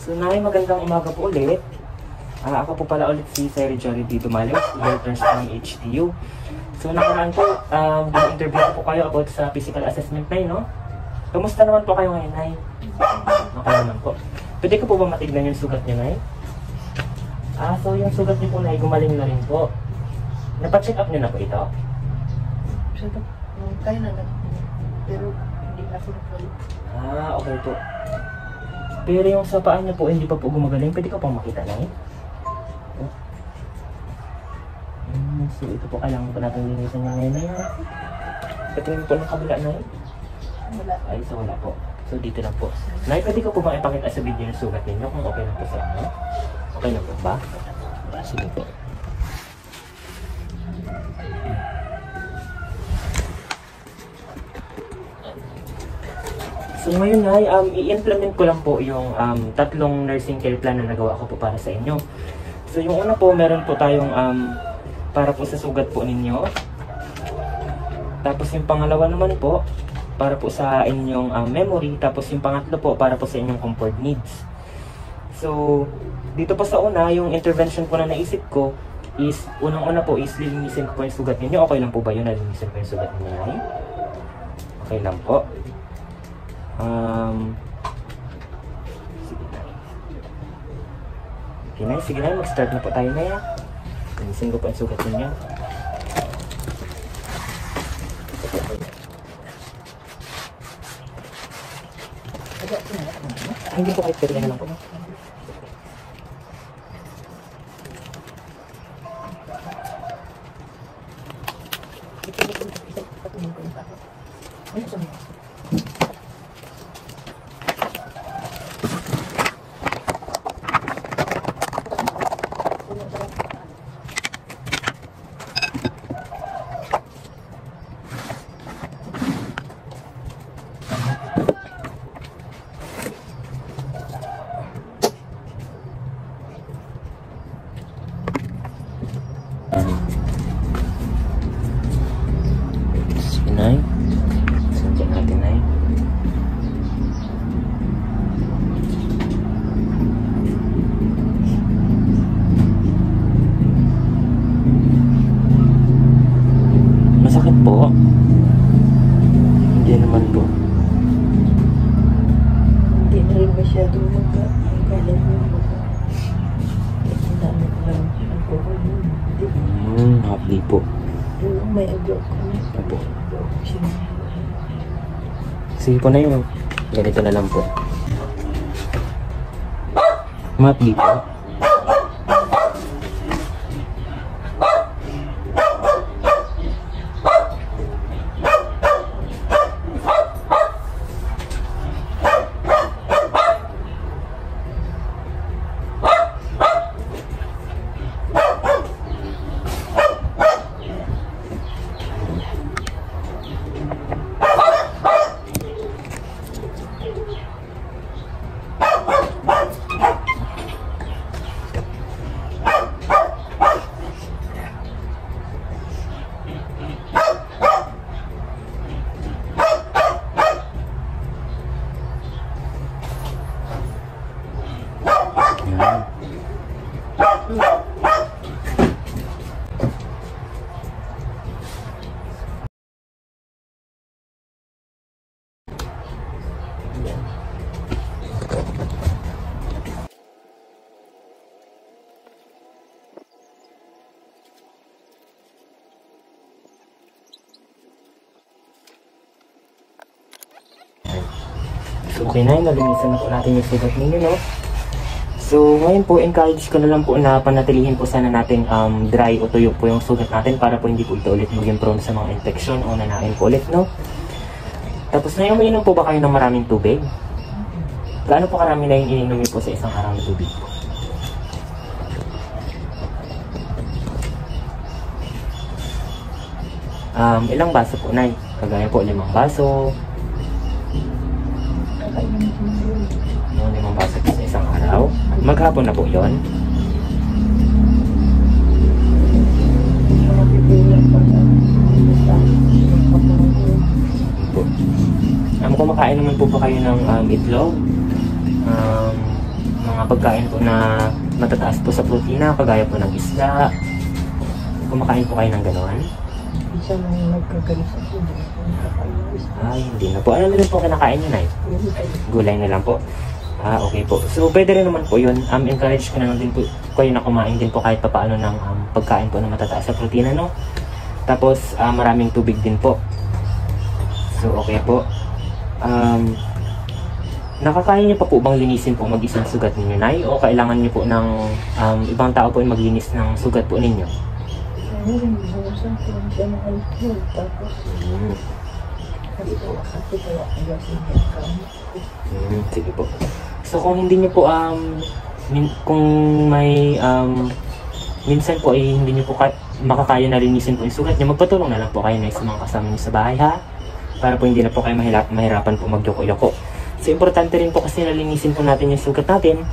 So, Nay, magandang umaga po ulit. Ako po pala ulit si Sir Jollibee Dumalo, Letters from HTU. So, nakaraan po, interview ko po kayo about sa physical assessment, Nay, no? Kamusta naman po kayo ngayon, Nay? Okay naman po. Pwede ko po ba matignan yung sugat niyo, Nay? So yung sugat niyo po, Nay, gumaling na rin po. Napacheck up niyo na po ito? Kaya na pero hindi na ako nagpalit. Okay po. Pero yung sa paa niyo po, hindi pa po gumagaling. Pwede ko pang makita, Nay? So ito po, kailangan po natin linisan yung ngayon, Nay. Patingin po ng kabila, Nay? Wala. So wala po. So dito lang po. Nay, pwede ko po bang ipakita sa video yung sugat ninyo kung okay na po sa inyo? Okay na po ba? Sige po. So ngayon, Nay, i-implement ko lang po yung tatlong nursing care plan na nagawa ko po para sa inyo. So yung una po, meron po tayong para po sa sugat po ninyo. Tapos yung pangalawa naman po, para po sa inyong memory. Tapos yung pangatlo po, para po sa inyong comfort needs. So dito po sa una, yung intervention po na naisip ko is, unang-una po is lilinisin ko po yung sugat ninyo. Okay lang po ba yun? Lilinisin ko yung sugat ninyo, Nay? Okay lang po. Sige, Nay. Okay, Nay. Sige, Nay. Mag-start na po tayo, Nay. Linisin ko po yung sugat ninyo. Hindi po kahit pwede na lang po. Nay, sundan natin, Nay. Masakit po? Hindi naman po. Hindi na rin masyadong magkalat mo. Ang dami ko lang alcohol yun. Happy po. Yung may agok ko na. Apo. Sige po, Nay. Ganito na lang po. Happy po. So, okay, Nay, nalinisan na po natin yung sugat ninyo, no? So, ngayon po, encourage ko na lang po na panatilihin po sana natin dry o tuyo po yung sugat natin para po hindi po ito ulit maging prone sa mga infection o nanain po ulit, no? Tapos, na umiinom po ba kayo ng maraming tubig? Gaano po karami na yung ininom po sa isang araw na tubig? Ilang baso po, Nay? Kagaya po, 5 baso. 5 baso po sa isang araw. Maghapon na po yun. Kumakain naman po ba kayo ng itlog? Mga mga pagkain po na matataas po sa protina, kagaya po ng isda. Kumakain po kayo ng gano'n? Isa nang nagkagalis ako, hindi ako nakakainis. Ay, hindi na po. Ano na rin po kinakain nyo, Nay? Gulay na lang po. Okay po. So, pwede rin naman po yun. Encourage ko na lang din po kayo na kumain din po kahit papaano ng pagkain po na matataas sa protina, no? Tapos, maraming tubig din po. So, okay po. Nakakaya niyo pa po bang linisin po mag-isang sugat ninyo, Nay? O kailangan niyo po ng ibang tao po yung maglinis ng sugat po ninyo? Minsan ko lang siya mahalpul. Tapos, kasi kaya kasi sige po. So, kung hindi niyo po, kung may, minsan po ay hindi niyo po makakaya na linisin po yung sugat niyo, magpatulong na lang po kayo na sa mga kasama niyo sa bahay, ha? Para po hindi na po kayo mahirapan po magyoko-yoko. So, importante rin po kasi na linisin po natin yung sugat natin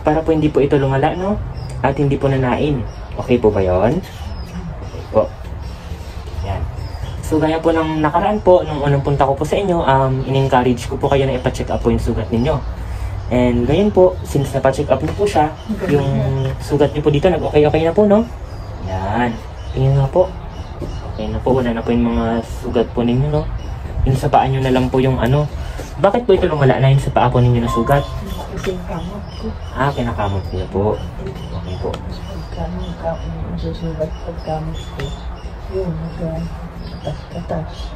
para po hindi po ito lumala, no? At hindi po nanain. Okay po ba yun? Okay po. Yan. So, gaya po ng nakaraan po, nung unang punta ko po sa inyo, in-encourage ko po kayo na ipa-check up po yung sugat ninyo. And ngayon po, since napa-check up niyo po siya, yung sugat niyo po dito, nag-okay-okay na po, no? Yan. Tingnan nga po. Okay na po, wala na po yung mga sugat po ninyo, no? Yung sa paa nyo na lang po yung ano. Bakit po ito lumala na yung sa paa po ninyo na sugat? Kasi kamot ko. Kinakamot niyo po. Okay po. Pagkamot susugat pagkamot ko. Yun, katas-katas.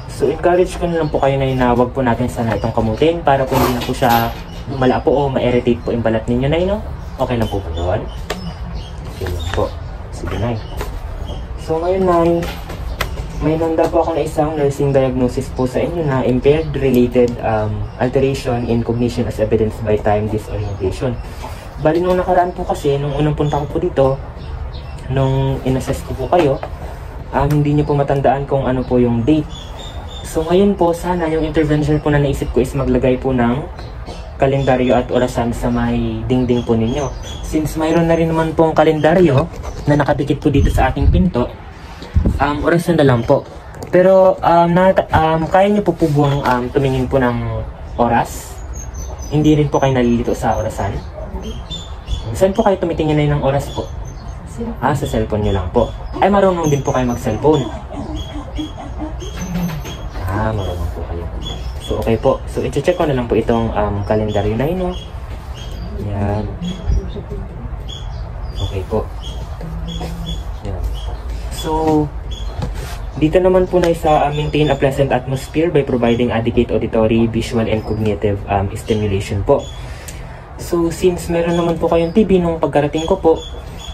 So, encourage ko na lang po kayo na huwag po natin sana itong kamutin para po hindi na po siya lumala po o ma-irritate po yung balat ninyo, Nay, no? Okay lang po ba doon? Okay lang po. Sige, Nay. So, ngayon, Nay, may nanda po ako na isang nursing diagnosis po sa inyo na impaired-related alteration in cognition as evidenced by time disorientation. Bali, nung nakaraan po kasi, nung unang punta ko po dito, nung in-assess ko po kayo, hindi nyo po matandaan kung ano po yung date. So, ngayon po, sana yung intervention po na naisip ko is maglagay po ng kalendaryo at orasan sa may dingding po ninyo. Since mayroon na rin naman pong kalendaryo na nakadikit po dito sa ating pinto, orasan na lang po. Pero, kaya nyo po buwang tumingin po ng oras? Hindi rin po kayo nalilito sa orasan? Saan po kayo tumitingin na ng oras po? Sa cellphone nyo lang po. Ay, marunong din po kayo mag-cellphone. Marunong po kayo. So, okay po. So, i-check ko na lang po itong kalendaryo na yun. Yan. Okay po. Yan. So, dito naman po na sa maintain a pleasant atmosphere by providing adequate auditory, visual, and cognitive stimulation po. So, since meron naman po kayong TV nung pagkarating ko po,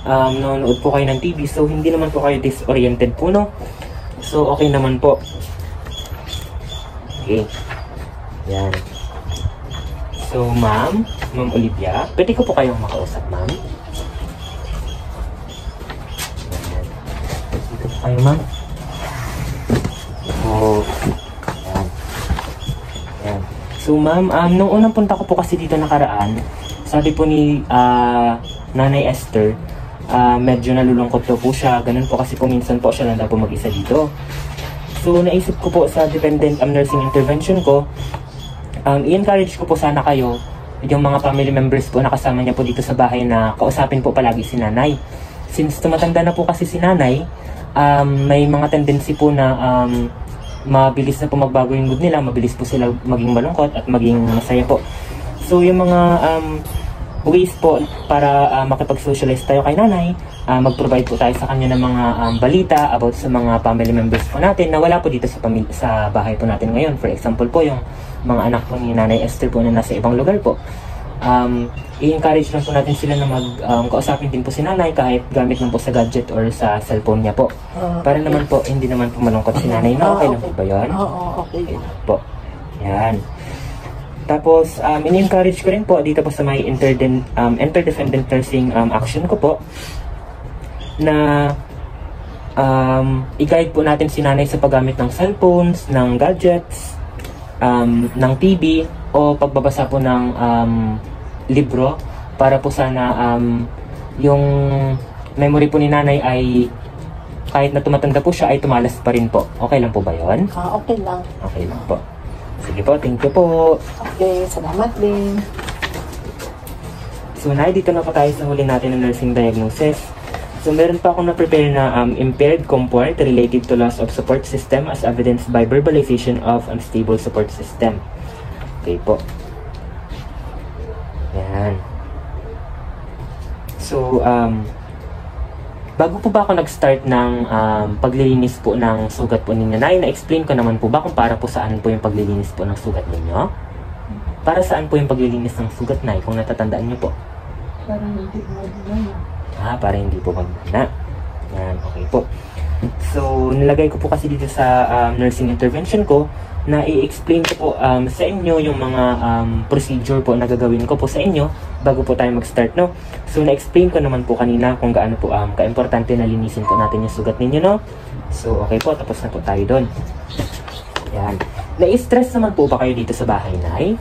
nanonood po kayo ng TV, so hindi naman po kayo disoriented po, no? So, okay naman po. Okay. Yan. So, Ma'am Olivia, pwede ko po kayong makausap, Ma'am? Yan. Dito po kayo, Ma'am. So, yan. Yan. So, Ma'am, nung unang punta ko po kasi dito nakaraan, sabi po ni Nanay Esther, medyo nalulungkot po siya. Ganun po kasi po minsan po siya lang daw po mag-isa dito. So, naisip ko po sa dependent nursing intervention ko, i-encourage ko po sana kayo, yung mga family members po na kasama niya po dito sa bahay na kausapin po palagi si Nanay. Since tumatanda na po kasi si Nanay, may mga tendency po na mabilis na po magbago yung mood nila, mabilis po sila maging malungkot at maging masaya po. So, yung mga ways po para makipag-socialize tayo kay Nanay, mag-provide po tayo sa kanya ng mga balita about sa mga family members po natin na wala po dito sa bahay po natin ngayon. For example po, yung mga anak po ni Nanay Esther po na nasa ibang lugar po. I-encourage lang po natin sila na kausapin din po si Nanay kahit gamit lang po sa gadget or sa cellphone niya po. Para naman po, hindi naman po malungkot si Nanay. No? Okay lang po ba yun? Oo, okay. Okay lang po. Yan. Tapos, in-encourage ko rin po dito po sa may interdependent nursing action ko po na i-guide po natin si Nanay sa paggamit ng cellphones, ng gadgets, ng TV o pagbabasa po ng libro para po sana yung memory po ni Nanay ay kahit na tumatanda po siya ay tumalas pa rin po. Okay lang po ba yun? Okay lang. Okay lang po. Sige po, thank you po. Okay, salamat din. So, Nay, dito na po tayo sa huli natin ng nursing diagnosis. So, meron pa akong na-prepare na impaired comfort related to loss of support system as evidenced by verbalization of unstable support system. Okay po. Yan. So, bago po ba ako nag-start ng paglilinis po ng sugat po ninyo, Nay, na-explain ko naman po ba kung para po saan po yung paglilinis po ng sugat ninyo? Para saan po yung paglilinis ng sugat, Nay, kung natatandaan niyo po? Para hindi magmana. Para hindi po magmana. Yan, okay po. So, nilagay ko po kasi dito sa nursing intervention ko na i-explain ko po sa inyo yung mga procedure po na gagawin ko po sa inyo bago po tayo mag-start, no? So, na-explain ko naman po kanina kung gaano po ka-importante na linisin po natin yung sugat ninyo, no? So, okay po, tapos na po tayo doon. Yan. Na-stress naman po ba kayo dito sa bahay, Nay?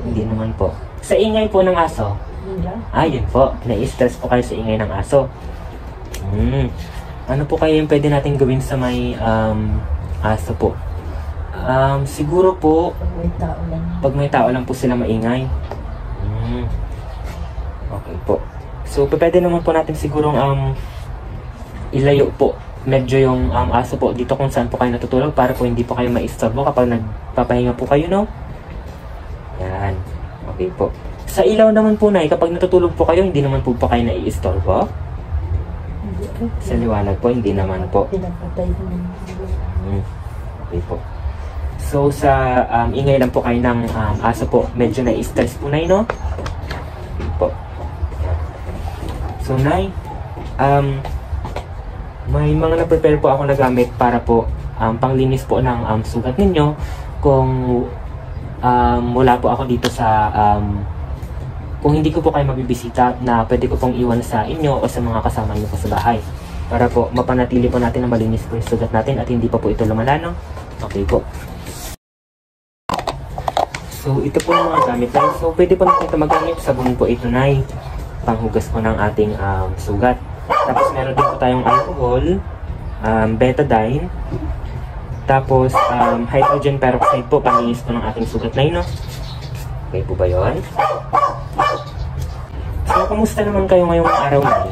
Hindi naman po. Sa ingay po ng aso? Yun po. Na-stress po kayo sa ingay ng aso. Ano po kayo yung pwede natin gawin sa may aso po? Siguro po, pag may tao lang po sila maingay. Okay po. So, pwede naman po natin sigurong ilayo po medyo yung aso po dito kung saan po kayo natutulog para po hindi po kayo maistorbo kapag nagpapahinga po kayo, no? Yan. Okay po. Sa ilaw naman po, Nay, kapag natutulog po kayo, hindi naman po kayo naiistorbo? Sa liwanag po, hindi naman po. Pinapatay ko ng Okay po. So, sa ingay lang po kayo ng aso po, medyo na-stress po, Nay, no? Okay po. So, Nay, may mga na-prepare po ako na gamit para po panglinis po ng sugat ninyo kung wala po ako dito sa kung hindi ko po kayo mabibisita na pwede ko pong iwan sa inyo o sa mga kasama niyo po sa bahay para po mapanatili po natin na malinis po yung sugat natin at hindi pa po ito lumala, no? Okay po. So, ito po yung mga gamit lang. So, pwede po natin ito magamit. Sabon po ito, Nay. Panghugas po ng ating sugat. Tapos, meron din po tayong alcohol, betadine, tapos, hydrogen peroxide po, panlinis po ng ating sugat, Nay, no? Okay po ba yun? So, kamusta naman kayo ngayong araw, Nay?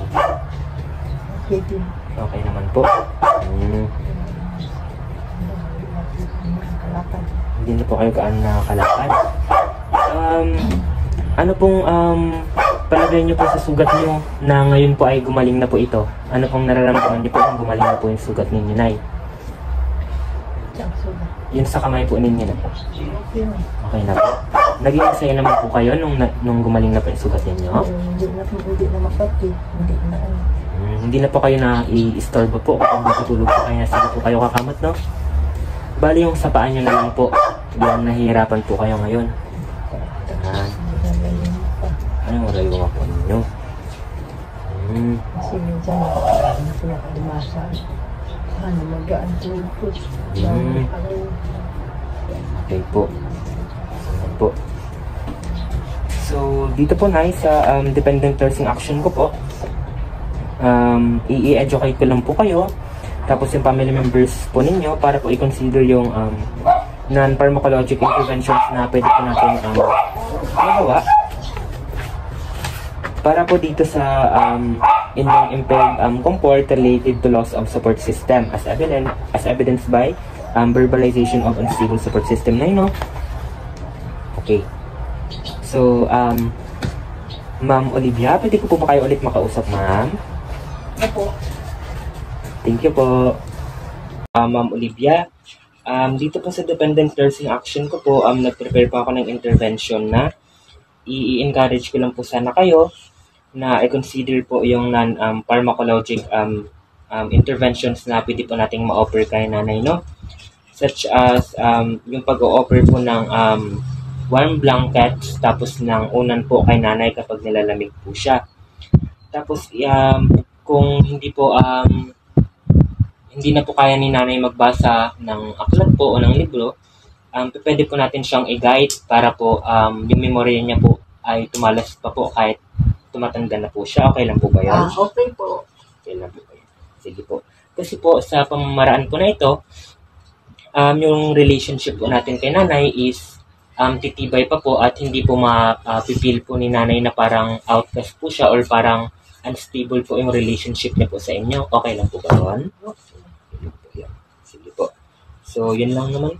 Okay din. Okay naman po. Hindi na po kayo gaano nakakalakad. Ano pong palagay niyo po sa sugat niyo na ngayon po ay gumaling na po ito? Ano pong nararamdaman niyo po kung gumaling na po yung sugat ninyo, Nay? Yun sa kamay po ninyo na po. Okay na po. Naging masaya naman po kayo nung gumaling na po yung sugat ninyo? Hindi na makati. Hindi na po kayo na i-istorbo po kapag matutulog po kayo. Sige po kayo kakamot, no? Bali yung sa paa nyo na lang po. Yung nahihirapan po kayo ngayon. Anong rayuwa po ninyo? Kasi minsan nakakaano ko na kalimasa. Ano magaan tulog po. Okay po. Po. So, dito po, Nay, sa dependent nursing action ko po, i-educate ko lang po kayo. Tapos yung family members po ninyo para po i-consider yung non-pharmacologic interventions na pwede po natin magawa para po dito sa inyong impaired comfort related to loss of support system as evidenced by verbalization of unstable support system na yun, no? Okay. So, Ma'am Olivia, pwede ko po ba kayo ulit makausap, Ma'am? Opo. Thank you po. Ma'am Olivia, dito po sa dependent nursing action ko po, nag-prepare po ako ng intervention na i-encourage ko lang po sana kayo na i-consider po yung non-pharmacologic interventions na pwede po nating ma-offer kay nanay, no? Such as yung pag-o-offer po ng warm blankets, tapos ng unan po kay nanay kapag nilalamig po siya. Tapos kung hindi po hindi na po kaya ni nanay magbasa ng aklat po o ng libro, pwede po natin siyang i-guide para po yung memory niya po ay tumalas pa po kahit tumatanda na po siya. Okay lang po ba yan? Okay po. Okay lang po ba yan? Sige po. Kasi po sa pamamaraan po na ito, yung relationship po natin kay nanay is titibay pa po at hindi po mapipil po ni nanay na parang outcast po siya or parang unstable po yung relationship niya po sa inyo. Okay lang po ba yun? Sige po. So, yun lang naman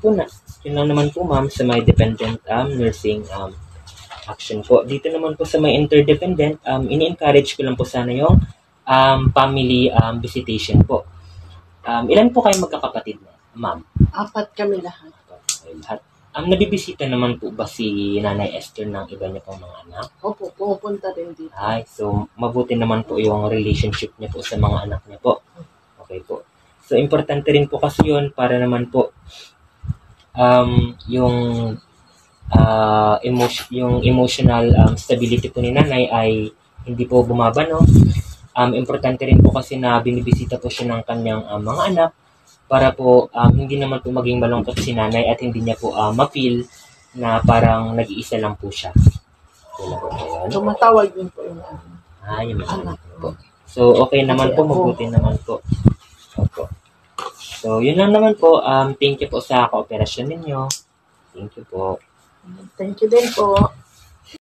po ma'am sa may dependent nursing action po. Dito naman po sa may interdependent, ini-encourage ko lang po sana yung family visitation po. Ilan po kayo magkakapatid na, ma'am? 4 kami lahat. Okay, lahat. Nabibisita naman po ba si Nanay Esther ng iba niya pong mga anak? Opo, pumupunta rin dito. Ay, so mabuti naman po yung relationship niya po sa mga anak niya po. Okay po. So, importante rin po kasi yun para naman po yung emotional stability po ni nanay ay hindi po bumaba, no? Importante rin po kasi na binibisita po siya ng kanyang mga anak para po hindi naman po maging malungkot si nanay at hindi niya po ma-feel na parang nag-iisa lang po siya. Wala po ba yun? Tumatawag din po yung Yung mga anak anak po. So, okay naman Kasi po, ako- mabuti naman po. Opo. So, yun lang naman po. Thank you po sa kooperasyon ninyo. Thank you po. Thank you din po.